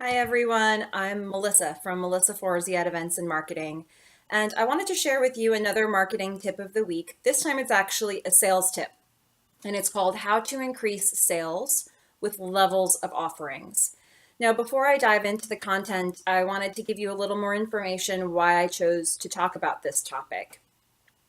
Hi everyone, I'm Melissa from Melissa Forzy at Events and Marketing, and I wanted to share with you another marketing tip of the week. This time it's actually a sales tip, and it's called How to Increase Sales with Levels of Offerings. Now, before I dive into the content, I wanted to give you a little more information why I chose to talk about this topic.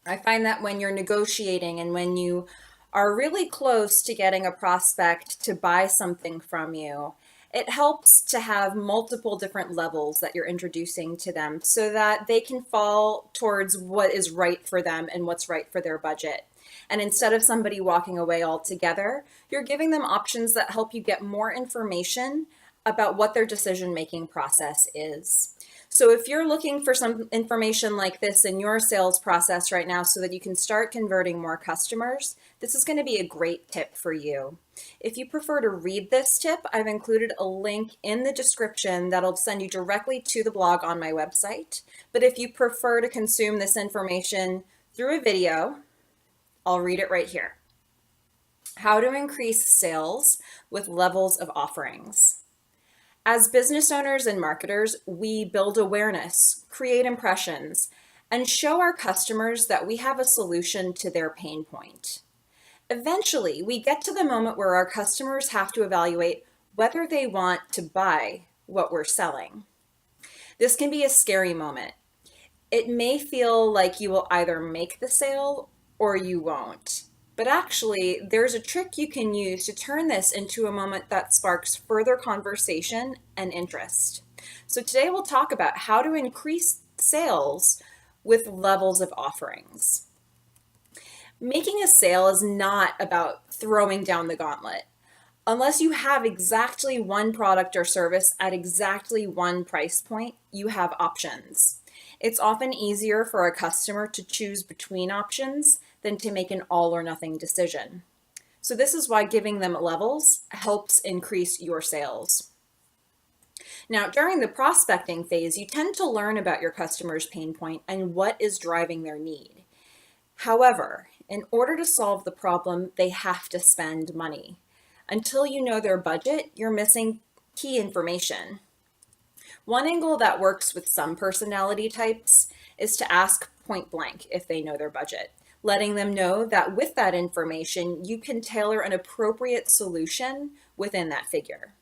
I find that when you're negotiating and when you are really close to getting a prospect to buy something from you, it helps to have multiple different levels that you're introducing to them so that they can fall towards what is right for them and what's right for their budget. And instead of somebody walking away altogether, you're giving them options that help you get more information about what their decision making process is. So if you're looking for some information like this in your sales process right now so that you can start converting more customers, this is going to be a great tip for you. If you prefer to read this tip, I've included a link in the description that'll send you directly to the blog on my website. But if you prefer to consume this information through a video, I'll read it right here. How to increase sales with levels of offerings. As business owners and marketers, we build awareness, create impressions, and show our customers that we have a solution to their pain point. Eventually, we get to the moment where our customers have to evaluate whether they want to buy what we're selling. This can be a scary moment. It may feel like you will either make the sale or you won't. But actually, there's a trick you can use to turn this into a moment that sparks further conversation and interest. So today we'll talk about how to increase sales with levels of offerings. Making a sale is not about throwing down the gauntlet. Unless you have exactly one product or service at exactly one price point, you have options. It's often easier for a customer to choose between options than to make an all or nothing decision. So this is why giving them levels helps increase your sales. Now, during the prospecting phase, you tend to learn about your customer's pain point and what is driving their need. However, in order to solve the problem, they have to spend money. Until you know their budget, you're missing key information. One angle that works with some personality types is to ask point blank if they know their budget, letting them know that with that information, you can tailor an appropriate solution within that figure.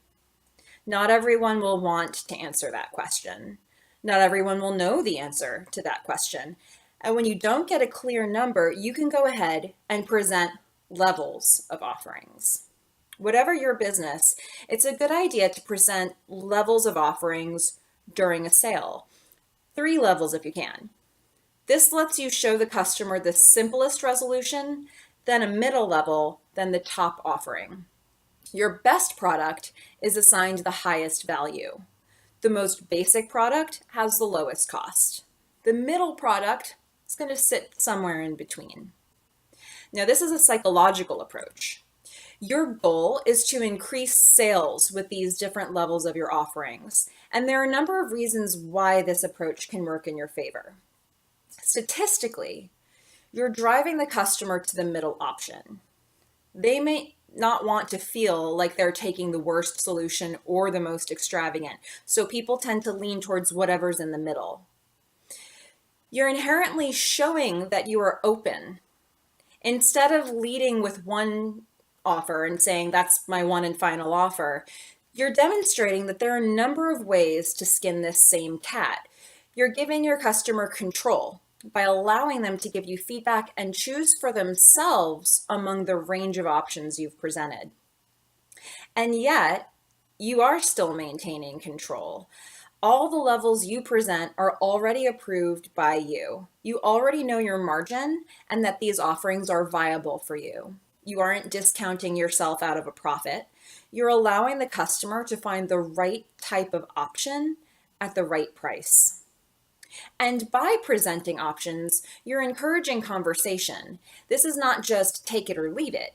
Not everyone will want to answer that question. Not everyone will know the answer to that question. And when you don't get a clear number, you can go ahead and present levels of offerings. Whatever your business, it's a good idea to present levels of offerings during a sale. 3 levels if you can. This lets you show the customer the simplest resolution, then a middle level, then the top offering. Your best product is assigned the highest value. The most basic product has the lowest cost. The middle product is going to sit somewhere in between. Now, this is a psychological approach. Your goal is to increase sales with these different levels of your offerings. And there are a number of reasons why this approach can work in your favor. Statistically, you're driving the customer to the middle option. They may not want to feel like they're taking the worst solution or the most extravagant. So people tend to lean towards whatever's in the middle. You're inherently showing that you are open. Instead of leading with one offer and saying that's my one and final offer, you're demonstrating that there are a number of ways to skin this same cat. You're giving your customer control by allowing them to give you feedback and choose for themselves among the range of options you've presented. And yet, you are still maintaining control. All the levels you present are already approved by you. You already know your margin and that these offerings are viable for you. You aren't discounting yourself out of a profit. You're allowing the customer to find the right type of option at the right price. And by presenting options, you're encouraging conversation. This is not just take it or leave it.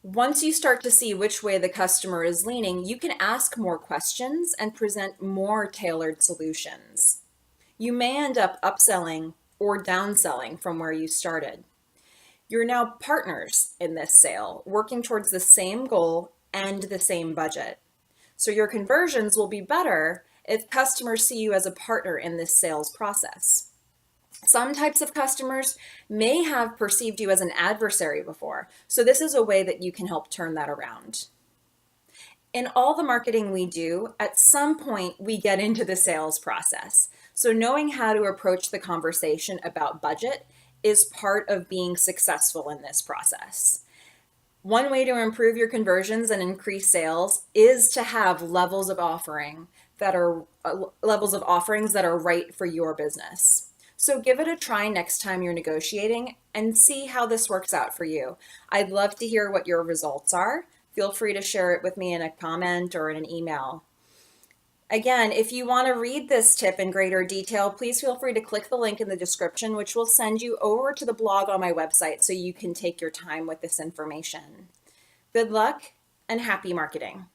Once you start to see which way the customer is leaning, you can ask more questions and present more tailored solutions. You may end up upselling or downselling from where you started. You're now partners in this sale, working towards the same goal and the same budget. So your conversions will be better if customers see you as a partner in this sales process. Some types of customers may have perceived you as an adversary before, so this is a way that you can help turn that around. In all the marketing we do, at some point we get into the sales process. So knowing how to approach the conversation about budget is part of being successful in this process. One way to improve your conversions and increase sales is to have levels of offerings that are right for your business. So give it a try next time you're negotiating and see how this works out for you. I'd love to hear what your results are. Feel free to share it with me in a comment or in an email. Again, if you want to read this tip in greater detail, please feel free to click the link in the description, which will send you over to the blog on my website so you can take your time with this information. Good luck and happy marketing.